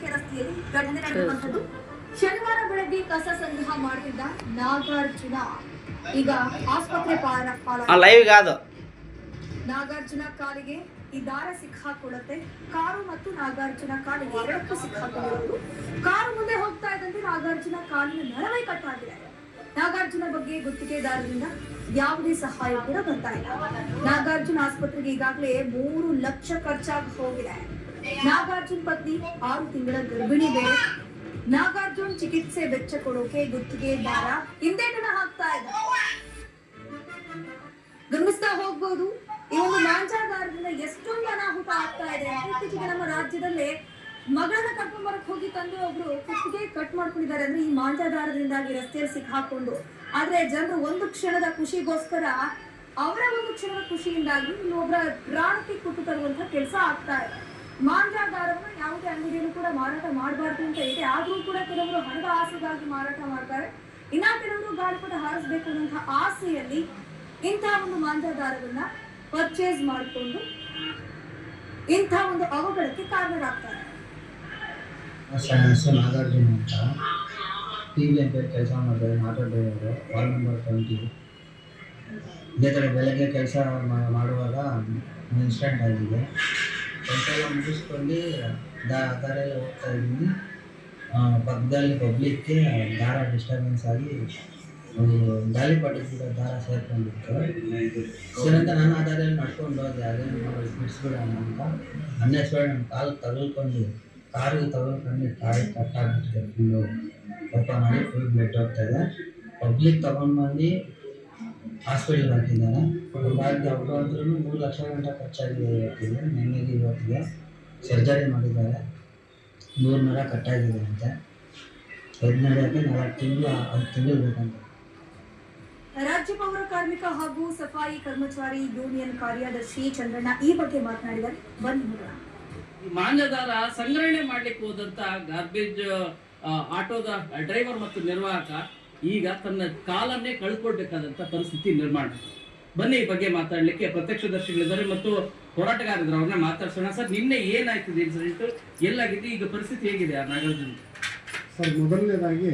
ಮುಖ್ಯ ರಸ್ತೆಯಲ್ಲಿ ಘಟನೆ ನಡೆದಿರುವಂತದ್ದು. ಶನಿವಾರ ಬೆಳಗ್ಗೆ ಕಸ ಸಂಗ್ರಹ ಮಾಡುತ್ತಿದ್ದ ನಾಗಾರ್ಜುನ ಈಗ ಆಸ್ಪತ್ರೆ ನಾಗಾರ್ಜುನ ಕಾಲಿಗೆ ಈ ದಾರ ಸಿಕ್ಕಾಕೊಳ್ಳುತ್ತೆ. ಕಾರು ಮತ್ತು ನಾಗಾರ್ಜುನ ಕಾಲಿಗೆ ಎರಡಕ್ಕೂ ಸಿಕ್ಕಾಕೊಂಡಿರೋದು. ಕಾರು ಮುಂದೆ ಹೋಗ್ತಾ ಇದ್ದಂತೆ ನಾಗಾರ್ಜುನ ಕಾಲಿನ ನರವೇ ಕಟ್ಟಾಗಿದೆ. ನಾಗಾರ್ಜುನ ಬಗ್ಗೆ ಗುತ್ತಿಗೆದಾರರಿಂದ ಯಾವುದೇ ಸಹಾಯ ಕೂಡ ಬರ್ತಾ ಇಲ್ಲ. ನಾಗಾರ್ಜುನ ಆಸ್ಪತ್ರೆಗೆ ಈಗಾಗಲೇ 3 ಲಕ್ಷ ಖರ್ಚಾಗಿ ಹೋಗಿದೆ. ನಾಗಾರ್ಜುನ್ ಪತ್ನಿ 6 ತಿಂಗಳ ಗರ್ಭಿಣಿ ಬೇರೆ. ನಾಗಾರ್ಜುನ್ ಚಿಕಿತ್ಸೆ ವೆಚ್ಚ ಕೊಡೋಕೆ ಗುತ್ತಿಗೆದಾರ ಹಿಂದೇಟನ್ನ ಹಾಕ್ತಾ ಇದ್ದಾರೆ. ಗಮನಿಸ್ತಾ ಹೋಗ್ಬೋದು, ಈ ಒಂದು ಮಾಂಜಾಗಾರದಿಂದ ಎಷ್ಟೊಂದು ಅನಾಹುತ ಆಗ್ತಾ ಇದೆ. ಇತ್ತೀಚೆಗೆ ನಮ್ಮ ರಾಜ್ಯದಲ್ಲೇ ಮಗಳನ್ನ ಕರ್ಕೊಂಡ್ ಬರಕ್ ಹೋಗಿ ತಂದೆ ಒಬ್ರು ಕುತ್ತಿಗೆ ಕಟ್ ಮಾಡ್ಕೊಂಡಿದ್ದಾರೆ. ಅಂದ್ರೆ ಈ ಮಾಂಜಾಗಾರದಿಂದಾಗಿ ರಸ್ತೆಯಲ್ಲಿ ಸಿಕ್ಕಾಕೊಂಡು. ಆದ್ರೆ ಜನರು ಒಂದು ಕ್ಷಣದ ಖುಷಿಗೋಸ್ಕರ ಅವರ ಒಂದು ಕ್ಷಣದ ಖುಷಿಯಿಂದಾಗಿ ಇನ್ನೊಬ್ಬರ ಪ್ರಾಣಕ್ಕೆ ಕುಟ್ಟು ತರುವಂತಹ ಕೆಲಸ ಆಗ್ತಾ ಇದೆ. ಮಾಂಜಾಗಾರವನ್ನು ಯಾವುದೇ ಅಂಗಡಿಯನ್ನು ಕೂಡ ಮಾರಾಟ ಮಾಡಬಾರ್ದು ಅಂತ ಇದೆ. ಆದ್ರೂ ಕೂಡ ಕೆಲವರು ಹಣದ ಆಸೆಗಾಗಿ ಮಾರಾಟ ಮಾಡ್ತಾರೆ. ಇನ್ನ ಕೆಲವರು ಗಾಳಿಪಟ ಹಾರಿಸಬೇಕು ಅನ್ನುವಂತಹ ಆಸೆಯಲ್ಲಿ ಇಂತಹ ಒಂದು ಮಾಂಜಾಗಾರವನ್ನ ಪರ್ಚೇಸ್ ಮಾಡಿಕೊಂಡು ಇಂಥ ಒಂದು ಅವಘಡಕ್ಕೆ ಕಾರಣರಾಗ್ತಾರೆ. ನಾಗಾರ್ಜುನ ಅಂತ ಟಿವಿ ಅಂತ ಕೆಲಸ ಮಾಡಿದ್ದಾರೆ. Auto driver, ward number 20. ಇದೇ ಥರ ಬೆಳಗ್ಗೆ ಕೆಲಸ ಮಾಡುವಾಗ ಇನ್ಸಿಡೆಂಟ್ ಆಗಿದೆ. ಕೆಲಸ ಎಲ್ಲ ಮುಗಿಸ್ಕೊಂಡು ದಾರ ಎಲ್ಲ ಹೋಗ್ತಾ ಇದ್ದೀನಿ. ಪಕ್ಕದಲ್ಲಿ ಪಬ್ಲಿಕ್ಗೆ ದಾರ ಡಿಸ್ಟರ್ಬೆನ್ಸ್ ಆಗಿ ಗಾಳಿಪಟದ ದಾರ ಸೇರ್ಕೊಂಡಿತ್ತು. ಸರಂತ ನಾನು ಆ ದಾರಿಯಲ್ಲಿ ನಡ್ಕೊಂಡು ಹೋದೆ. ಅದೇನು ಬಿಡಿಸ್ಬಿಡೋಣ ಅಂತ ಅನ್ನೆಸ್ಬಿಡ ನನ್ನ ಕಾಲು ತಗೊಳ್ಕೊಂಡು ಕಾರಿಗೆ ತಗೊಳ್ಕೊಂಡು ಕಾಯಿ ಕಟ್ಟಾಗ್ಬಿಟ್ಟಿದೆ. ಫುಲ್ಲು ಓಪನ್ ಮಾಡಿ ಫುಲ್ ಬ್ಲಡ್ ಹೋಗ್ತಾಯಿದೆ. ಪಬ್ಲಿಕ್ ತೊಗೊಂಡ್ಬಂದು ಹಾಸ್ಪಿಟ್ಲಿಗೆ ಹಾಕಿದ್ದಾರೆ. ಹಾಗಾಗಿ ಅವರು ಅಂದ್ರೂ 3 ಲಕ್ಷ ಗಂಟೆ ಖರ್ಚಾಗಿದೆ. ಇವತ್ತಿಗೆ ನೆನ್ನೆಗೆ ಇವತ್ತಿಗೆ ಸರ್ಜರಿ ಮಾಡಿದ್ದಾರೆ. 100 ನರ ಕಟ್ಟಾಗಿದೆ ಅಂತೆ. ನಡೆಯೋಕ್ಕೆ 4 ತಿಂಗಳು 5 ತಿಂಗಳು ಬೇಕಂತೆ. ರಾಜ್ಯ ಪೌರ ಕಾರ್ಮಿಕ ಹಾಗೂ ಸಫಾಯಿ ಕರ್ಮಚಾರಿ ಯೂನಿಯನ್ ಕಾರ್ಯದರ್ಶಿ ಚಂದ್ರಣ್ಣ ಈ ಬಗ್ಗೆ ಮಾತನಾಡಿದ್ದಾರೆ. ಬನ್ನಿ ನೋಡೋಣ. ಮಾಂಜಾದಾರ ಸಂಗ್ರಹಣೆ ಮಾಡ್ಲಿಕ್ಕೆ ಹೋದಂತ ಗಾರ್ಬೇಜ್ ಆಟೋದ ಡ್ರೈವರ್ ಮತ್ತು ನಿರ್ವಾಹಕ ಈಗ ತನ್ನ ಕಾಲನ್ನೇ ಕಳ್ಕೊಳ್ಬೇಕಾದಂತ ಪರಿಸ್ಥಿತಿ ನಿರ್ಮಾಣ. ಬನ್ನಿ ಈ ಬಗ್ಗೆ ಮಾತಾಡ್ಲಿಕ್ಕೆ ಪ್ರತ್ಯಕ್ಷದರ್ಶಿಗಳಿದ್ದಾರೆ ಮತ್ತು ಹೋರಾಟಗಾರರು. ಅವ್ರನ್ನ ಮಾತಾಡ್ಸೋಣ. ಸರ್, ನಿನ್ನೆ ಏನಾಯ್ತಿದೆ ಇನ್ಸಿಡೆಂಟ್, ಎಲ್ಲಾಗಿದೆ, ಈಗ ಪರಿಸ್ಥಿತಿ ಹೇಗಿದೆ ನಾಗಾರ್ಜುನ? ಸರ್, ಮೊದಲನೇದಾಗಿ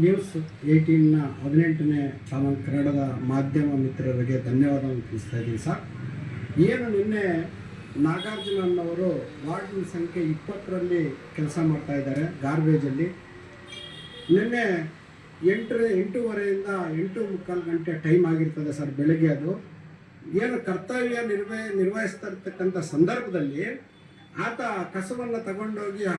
ನ್ಯೂಸ್ 18ನ 18ನೇ ಕನ್ನಡದ ಮಾಧ್ಯಮ ಮಿತ್ರರಿಗೆ ಧನ್ಯವಾದವನ್ನು ತಿಳಿಸ್ತಾ ಇದ್ದೀನಿ. ಸರ್, ಏನು ನಿನ್ನೆ ನಾಗಾರ್ಜುನನ್ನವರು ವಾರ್ಡ್ ಸಂಖ್ಯೆ 20ರಲ್ಲಿ ಕೆಲಸ ಮಾಡ್ತಾ ಇದ್ದಾರೆ ಗಾರ್ಬೇಜಲ್ಲಿ. ನಿನ್ನೆ 8:30ಯಿಂದ 8:45 ಗಂಟೆ ಟೈಮ್ ಆಗಿರ್ತದೆ ಸರ್, ಬೆಳಗ್ಗೆ. ಅದು ಏನು ಕರ್ತವ್ಯ ನಿರ್ವಹಿಸ್ತಾ ಇರ್ತಕ್ಕಂಥ ಸಂದರ್ಭದಲ್ಲಿ ಆತ ಕಸವನ್ನು ತಗೊಂಡೋಗಿ